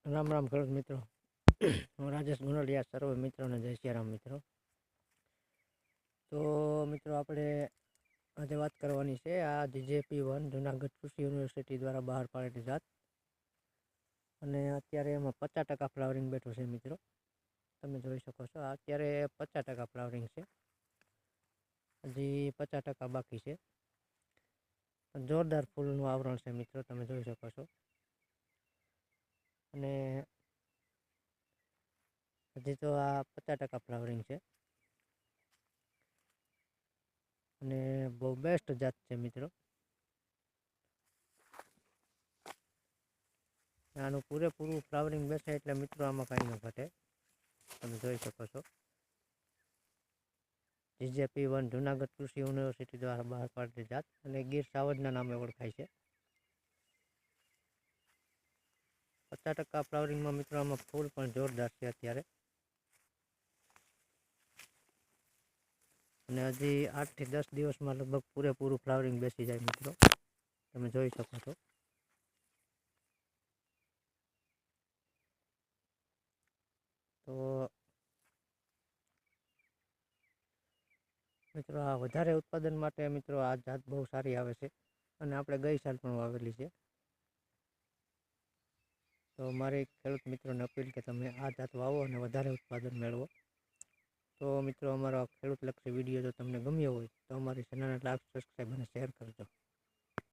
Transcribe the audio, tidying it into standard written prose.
રામ રામ ખેડૂત મિત્રો. હું રાજેશ ગુનલિયા સર્વે મિત્રોને જય શ્રી રામ મિત્રો. તો મિત્રો આપણે આજે વાત કરવાની છે આ GJP1 જુનાગઢ કૃષિ યુનિવર્સિટી દ્વારા બહાર પાડેલી જાત, અને અત્યારે એમાં 50% ફ્લાવરિંગ બેઠું છે મિત્રો. તમે જોઈ શકો છો અત્યારે 50% ફ્લાવરિંગ છે, હજી 50% બાકી છે. જોરદાર ફૂલનું આવરણ છે મિત્રો, તમે જોઈ શકો છો. અને હજી તો આ 50% ફ્લાવરિંગ છે અને બહુ બેસ્ટ જાત છે મિત્રો. આનું પૂરેપૂરું ફ્લાવરિંગ બેસે એટલે મિત્રો આમાં કાંઈ ન ઘટે. તમે જોઈ શકો છો GJP1 જુનાગઢ કૃષિ યુનિવર્સિટી દ્વારા બહાર પાડેલી જાત અને ગીર સાવજના નામે ઓળખાય છે. 50% ફ્લાવરિંગમાં મિત્રો આમાં ફૂલ પણ જોરદાર છે અત્યારે, અને હજી 8 થી 10 દિવસમાં લગભગ પૂરેપૂરું ફ્લાવરિંગ બેસી જાય મિત્રો. તમે જોઈ શકો છો. તો મિત્રો આ વધારે ઉત્પાદન માટે મિત્રો આ જાત બહુ સારી આવે છે, અને આપણે ગઈ સાલ પણ વાવેલી છે. તો મારી ખેડૂત મિત્રોને અપીલ કે તમે આ જાત વાવો અને વધારે ઉત્પાદન મેળવો. તો મિત્રો અમારો ખેડૂત લક્ષી વિડીયો જો તમને ગમ્યો હોય તો અમારી ચેનલને લાઈક, સબસ્ક્રાઈબ અને શેર કરજો.